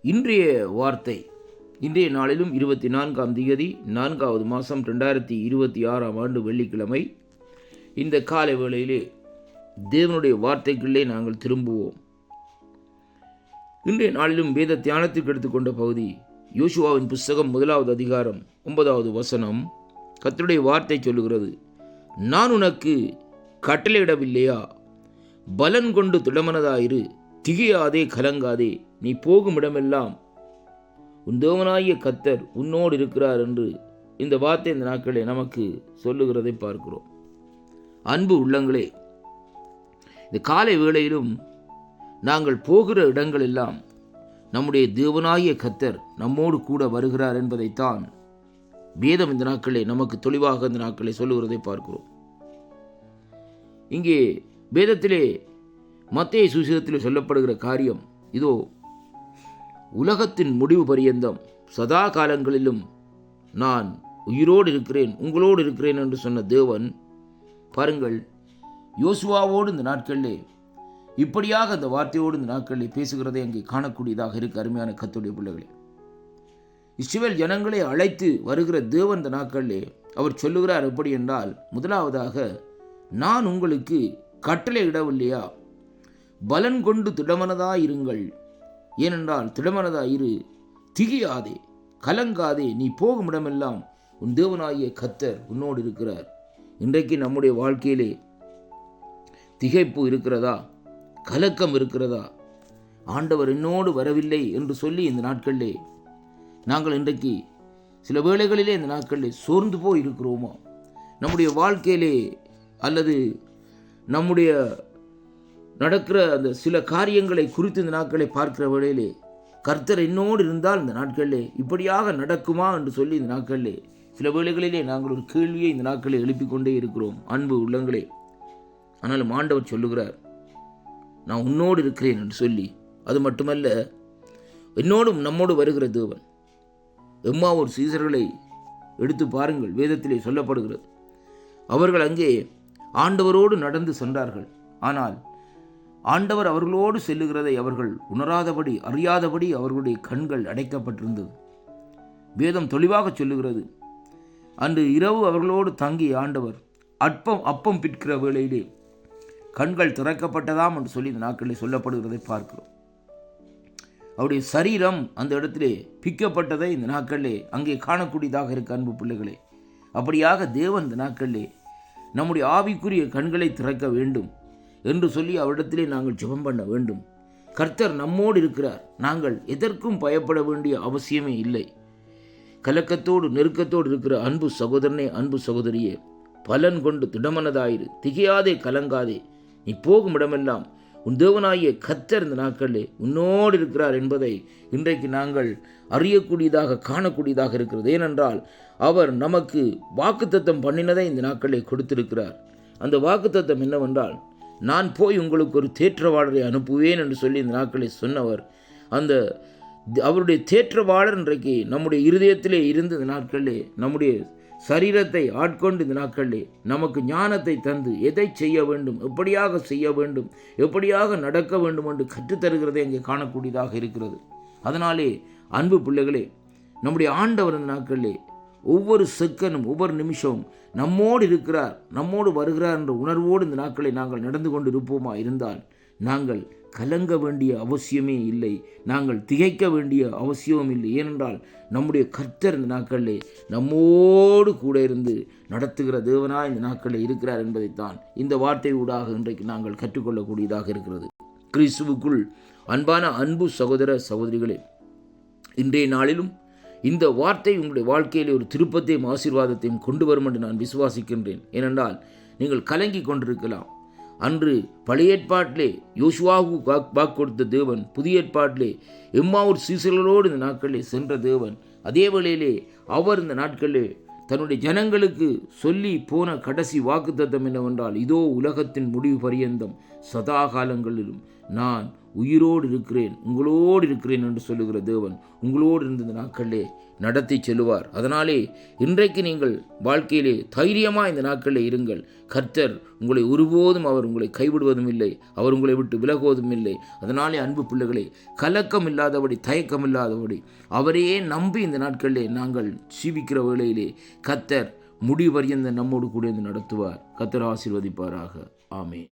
இன்றைய வார்த்தை இன்றைய நாளிலும் 24ஆம் தேதி 4வது மாதம் 2026ஆம் ஆண்டு வெள்ளிக்கிழமை. இந்த காலை வேளையிலே தேவனுடைய வார்த்தைக்குள்ளே நாங்கள் திரும்புவோம். இன்றைய நாளிலும் வேத தியானத்திற்கு எடுத்துக்கொண்ட பகுதி யோசுவாவின் புஸ்தகம் 1வது அதிகாரம் 9வது வசனம். கர்த்தருடைய வார்த்தை சொல்லுகிறது, நான் உனக்கு கட்டளையிடவில்லையா? பலன் கொண்டு திடமனதாயிரு, திகையாதே, கலங்காதே, நீ போகும் இடமெல்லாம் உன் தேவனாகிய கர்த்தர் உன்னோடு இருக்கிறார் என்று இந்த வார்த்தை இந்த நாட்களே நமக்கு சொல்லுகிறதை பார்க்கிறோம். அன்பு உள்ளங்களே, இந்த காலை வேளையிலும் நாங்கள் போகிற இடங்கள் எல்லாம் நம்முடைய தேவனாகிய கர்த்தர் நம்மோடு கூட வருகிறார் என்பதைத்தான் வேதம் இந்த நாட்களே நமக்கு தெளிவாக இந்த நாட்களை சொல்லுகிறதை பார்க்கிறோம். இங்கே வேதத்திலே மத்தேயு சுவிசேஷத்தில் சொல்லப்படுகிற காரியம் இதோ, உலகத்தின் முடிவு பரியந்தம் சதா காலங்களிலும் நான் உயிரோடு இருக்கிறேன், உங்களோடு இருக்கிறேன் என்று சொன்ன தேவன் பாருங்கள், யோசுவாவோடு இந்த நாட்களிலே இப்படியாக அந்த வார்த்தையோடு இந்த நாட்களிலே பேசுகிறதை அங்கே காணக்கூடியதாக இருக்கு. அருமையான கர்த்தருடைய பிள்ளைகளே, இஸ்ரவேல் ஜனங்களை அழைத்து வருகிற தேவன் இந்த நாட்களிலே அவர் சொல்லுகிறார் எப்படி என்றால், முதலாவதாக, நான் உங்களுக்கு கட்டளை இடவில்லையா? பலன் கொண்டு திடமனதாயிருங்கள். ஏனென்றால் திடமனதாயிரு, திகையாதே, கலங்காதே, நீ போகும் இடமெல்லாம் உன் தேவனாகிய கர்த்தர் உன்னோடு இருக்கிறார். இன்றைக்கு நம்முடைய வாழ்க்கையிலே திகைப்பு இருக்கிறதா? கலக்கம் இருக்கிறதா? ஆண்டவர் என்னோடு வரவில்லை என்று சொல்லி இந்த நாட்களிலே நாங்கள் இன்றைக்கு சில வேளைகளிலே இந்த நாட்களிலே சோர்ந்து போய் இருக்கிறோமோ? நம்முடைய வாழ்க்கையிலே அல்லது நம்முடைய நடக்கிற அந்த சில காரியங்களை குறித்து இந்த நாட்களை பார்க்கிற வேளையிலே கர்த்தர் என்னோடு இருந்தால் இந்த நாட்களிலே இப்படியாக நடக்குமா என்று சொல்லி இந்த நாட்களிலே சில வேளைகளிலே நாங்கள் ஒரு கேள்வியை இந்த நாட்களை எழுப்பிக் கொண்டே இருக்கிறோம். அன்பு உள்ளங்களே, ஆனாலும் ஆண்டவர் சொல்லுகிறார், நான் உன்னோடு இருக்கிறேன் என்று சொல்லி. அது மட்டுமல்ல, என்னோடும் நம்மோடு வருகிற தேவன். எம்மாவூர் சீசர்களை எடுத்து பாருங்கள், வேதத்திலே சொல்லப்படுகிறது, அவர்கள் அங்கே ஆண்டவரோடு நடந்து சென்றார்கள். ஆனால் ஆண்டவர் அவர்களோடு செல்லுகிறதை அவர்கள் உணராதபடி, அறியாதபடி அவர்களுடைய கண்கள் அடைக்கப்பட்டிருந்தது. வேதம் தெளிவாக சொல்லுகிறது, அன்று இரவு அவர்களோடு தங்கிய ஆண்டவர் அப்பம் பிற்கிற வேளையிலே கண்கள் திறக்கப்பட்டதாம் என்று சொல்லி இந்த நாட்களில் சொல்லப்படுகிறதை பார்க்கிறோம். அவருடைய சரீரம் அந்த இடத்திலே பிக்கப்பட்டதை இந்த நாட்களிலே அங்கே காணக்கூடியதாக இருக்க. அன்பு பிள்ளைகளே, அப்படியாக தேவன் இந்த நாட்களிலே நம்முடைய ஆவிக்குரிய கண்களை திறக்க வேண்டும் என்று சொல்லி அவரிடத்திலே நாங்கள் ஜெபம் பண்ண வேண்டும். கர்த்தர் நம்மோடு இருக்கிறார். நாங்கள் எதற்கும் பயப்பட வேண்டிய அவசியமே இல்லை. கலக்கத்தோடு நெருக்கத்தோடு இருக்கிற அன்பு சகோதரனே, அன்பு சகோதரியே, பலன் கொண்டு திடமனதாயிரு, திகையாதே, கலங்காதே, நீ போகும் இடமெல்லாம் உன் தேவனாகிய கர்த்தர் இந்த நாட்களிலே உன்னோடு இருக்கிறார் என்பதை இன்றைக்கு நாங்கள் அறியக்கூடியதாக காணக்கூடியதாக இருக்கிறது. ஏனென்றால் அவர் நமக்கு வாக்குத்தத்தம் பண்ணினதை இந்த நாட்களிலே கொடுத்திருக்கிறார். அந்த வாக்குத்தத்தம் என்னவென்றால், நான் போய் உங்களுக்கு ஒரு தேற்றவாளரை அனுப்புவேன் என்று சொல்லி இந்த நாட்களை சொன்னவர், அந்த அவருடைய தேற்றவாளர் இன்றைக்கு நம்முடைய இருதயத்திலே இருந்து இந்த நாட்களிலே நம்முடைய சரீரத்தை ஆட்கொண்டு இந்த நாட்களிலே நமக்கு ஞானத்தை தந்து எதை செய்ய வேண்டும், எப்படியாக செய்ய வேண்டும், எப்படியாக நடக்க வேண்டும் என்று கற்றுத்தருகிறதை அங்கே காணக்கூடியதாக இருக்கிறது. அதனாலே அன்பு பிள்ளைகளே, நம்முடைய ஆண்டவர் இந்த நாட்களிலே ஒவ்வொரு செகண்டும் ஒவ்வொரு நிமிஷமும் நம்மோடு இருக்கிறார், நம்மோடு வருகிறார் என்ற உணர்வோடு இந்த நாட்களை நாங்கள் நடந்து கொண்டு இருப்போமா இருந்தால் நாங்கள் கலங்க வேண்டிய அவசியமே இல்லை, நாங்கள் திகைக்க வேண்டிய அவசியமும் இல்லை. ஏனென்றால் நம்முடைய கர்த்தர் இந்த நாட்களிலே நம்மோடு கூட இருந்து நடத்துகிற தேவனாய் இந்த நாட்களில் இருக்கிறார் என்பதைத்தான் இந்த வார்த்தை ஊடாக இன்றைக்கு நாங்கள் கற்றுக்கொள்ளக்கூடியதாக இருக்கிறது. கிறிஸ்துவுக்குள் அன்பான அன்பு சகோதர சகோதரிகளே, இன்றைய நாளிலும் இந்த வார்த்தை உங்களுடைய வாழ்க்கையிலே ஒரு திருப்பத்தையும் ஆசீர்வாதத்தையும் கொண்டு வரும் என்று நான் விசுவாசிக்கின்றேன். ஏனென்றால் நீங்கள் கலங்கி கொண்டிருக்கலாம். அன்று பழைய ஏற்பாட்டிலே யோசுவாவுக்கு வாக்கு கொடுத்த தேவன், புதிய ஏற்பாட்டிலே எம்மாவூர் சீசர்களோடு இந்த நாட்களிலே சென்ற தேவன், அதே வேளையிலே அவர் இந்த நாட்களிலே தன்னுடைய ஜனங்களுக்கு சொல்லி போன கடைசி வாக்குத்தத்தம் என்னவென்றால், இதோ உலகத்தின் முடிவு பரியந்தம் சதா காலங்களிலும் நான் உயிரோடு இருக்கிறேன், உங்களோடு இருக்கிறேன் என்று சொல்லுகிற தேவன் உங்களோடு இருந்த இந்த நாட்களிலே நடத்தி செல்லுவார். அதனாலே இன்றைக்கு நீங்கள் வாழ்க்கையிலே தைரியமாக இந்த நாட்களில் இருங்கள். கர்த்தர் உங்களை ஒருபோதும் அவர் உங்களை கைவிடுவதும் இல்லை, அவர் உங்களை விட்டு விலகுவதும் இல்லை. அதனாலே அன்பு பிள்ளைகளே, கலக்கம் இல்லாதபடி, தயக்கம் இல்லாதபடி அவரையே நம்பி இந்த நாட்களிலே நாங்கள் ஜீவிக்கிற வேளையிலே கர்த்தர் முடிவு பரியந்த நம்மோடு கூட நடத்துவார். கர்த்தர் ஆசீர்வதிப்பாராக. ஆமென்.